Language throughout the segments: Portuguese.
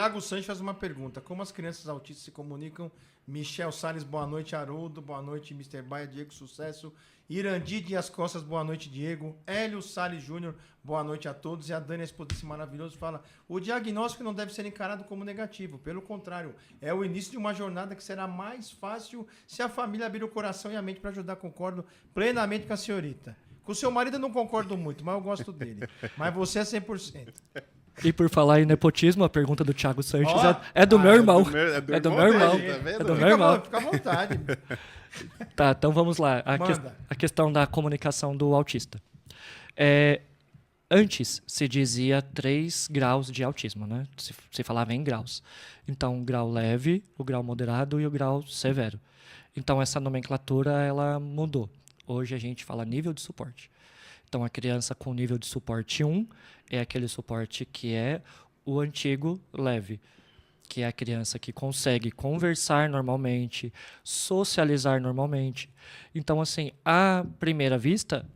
Thiago Sanches faz uma pergunta. Como as crianças autistas se comunicam? Michel Salles, boa noite, Haroldo. Boa noite, Mr. Baia, Diego, sucesso. Irandi Dias Costas, boa noite, Diego. Hélio Salles Júnior, boa noite a todos. E a Dani, a esposa desse maravilhoso, fala: o diagnóstico não deve ser encarado como negativo. Pelo contrário, é o início de uma jornada que será mais fácil se a família abrir o coração e a mente para ajudar. Concordo plenamente com a senhorita. Com o seu marido eu não concordo muito, mas eu gosto dele. Mas você é 100%. E por falar em nepotismo, a pergunta do Thiago Sanches é do meu irmão. É do meu irmão. É do meu irmão. Fica à vontade. Tá, então vamos lá. A questão da comunicação do autista. Antes se dizia 3 graus de autismo, né? Se falava em graus. Então, o grau leve, o grau moderado e o grau severo. Então, essa nomenclatura ela mudou. Hoje a gente fala nível de suporte. Então, a criança com nível de suporte 1 é aquele suporte que é o antigo leve, que é a criança que consegue conversar normalmente, socializar normalmente. Então, assim, à primeira vista,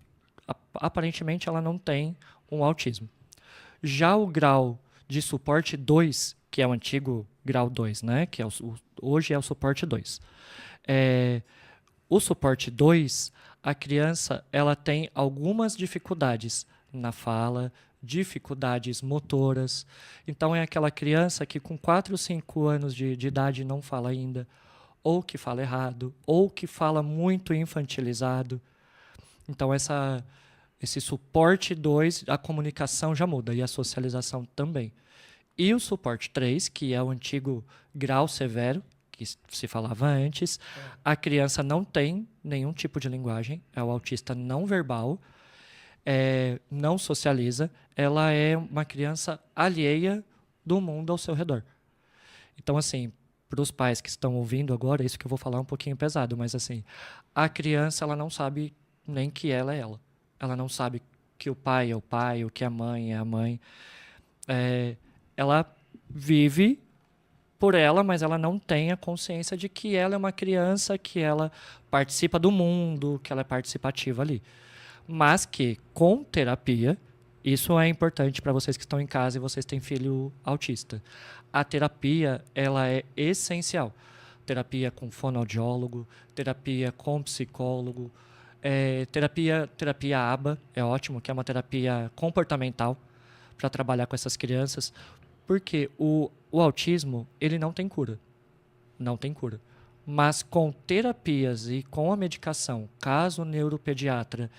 aparentemente ela não tem um autismo. Já o grau de suporte 2, que é o antigo grau 2, né? Que é hoje é o suporte 2. O suporte 2, a criança ela tem algumas dificuldades na fala, dificuldades motoras. Então, é aquela criança que com 4, 5 anos de idade não fala ainda, ou que fala errado, ou que fala muito infantilizado. Então, esse suporte 2, a comunicação já muda, e a socialização também. E o suporte 3, que é o antigo grau severo, que se falava antes, a criança não tem nenhum tipo de linguagem, é o autista não verbal, não socializa, ela é uma criança alheia do mundo ao seu redor. Então, assim, para os pais que estão ouvindo agora, isso que eu vou falar é um pouquinho pesado, mas assim, a criança ela não sabe nem que ela é ela. Ela não sabe que o pai é o pai, o que a mãe é a mãe. Ela vive por ela, mas ela não tem a consciência de que ela é uma criança, que ela participa do mundo, que ela é participativa ali. Mas que, com terapia, isso é importante para vocês que estão em casa e vocês têm filho autista. A terapia, ela é essencial. Terapia com fonoaudiólogo, terapia com psicólogo, terapia ABA, é ótimo, que é uma terapia comportamental para trabalhar com essas crianças, porque o autismo, ele não tem cura. Não tem cura. Mas com terapias e com a medicação, caso o neuropediatra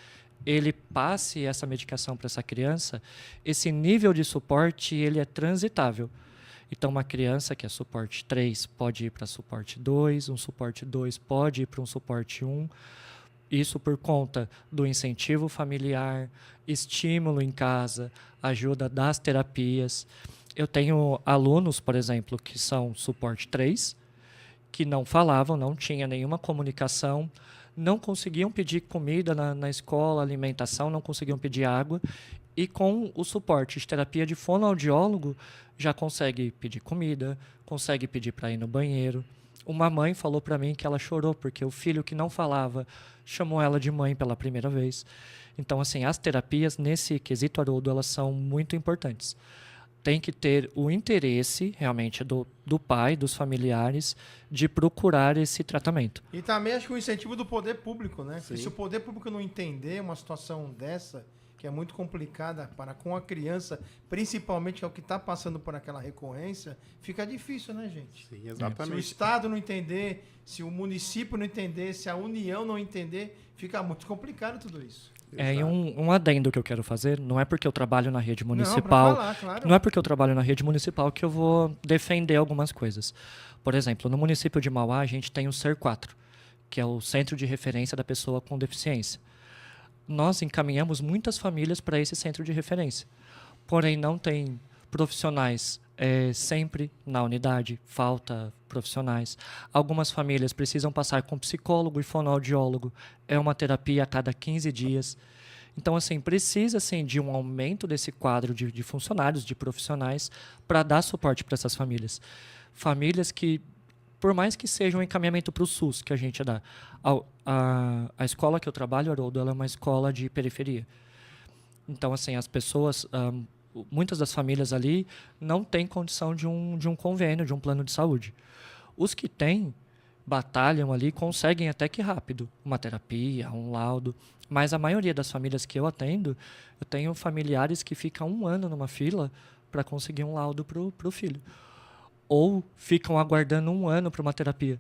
ele passe essa medicação para essa criança, esse nível de suporte ele é transitável. Então, uma criança que é suporte 3 pode ir para suporte 2, um suporte 2 pode ir para um suporte 1. Isso por conta do incentivo familiar, estímulo em casa, ajuda das terapias. Eu tenho alunos, por exemplo, que são suporte 3, que não falavam, não tinha nenhuma comunicação, não conseguiam pedir comida na escola, alimentação, não conseguiam pedir água. E com o suporte de terapia de fonoaudiólogo, já consegue pedir comida, consegue pedir para ir no banheiro. Uma mãe falou para mim que ela chorou porque o filho que não falava chamou ela de mãe pela primeira vez. Então, assim, as terapias nesse quesito, Haroldo, elas são muito importantes. Tem que ter o interesse, realmente, do pai, dos familiares, de procurar esse tratamento. E também acho que o incentivo do poder público, né? Sim. Se o poder público não entender uma situação dessa, que é muito complicada com a criança, principalmente que é o que está passando por aquela recorrência, fica difícil, né, gente? Sim, exatamente. Se o Estado não entender, se o município não entender, se a União não entender, fica muito complicado tudo isso. E um adendo que eu quero fazer, não é porque eu trabalho na rede municipal, claro. Não é porque eu trabalho na rede municipal que eu vou defender algumas coisas. Por exemplo, no município de Mauá, a gente tem o SER 4, que é o Centro de Referência da Pessoa com Deficiência. Nós encaminhamos muitas famílias para esse centro de referência, porém não tem profissionais sempre na unidade, falta profissionais. Algumas famílias precisam passar com psicólogo e fonoaudiólogo, é uma terapia a cada 15 dias. Então, assim, precisa assim, de um aumento desse quadro de funcionários, de profissionais, para dar suporte para essas famílias. Famílias que, por mais que seja um encaminhamento para o SUS que a gente dá, a escola que eu trabalho, Haroldo, ela é uma escola de periferia. Então, assim, as pessoas... muitas das famílias ali não têm condição de um convênio, de um plano de saúde. Os que têm, batalham ali, conseguem até que rápido uma terapia, um laudo, mas a maioria das famílias que eu atendo, eu tenho familiares que ficam 1 ano numa fila para conseguir um laudo para o filho. Ou ficam aguardando 1 ano para uma terapia.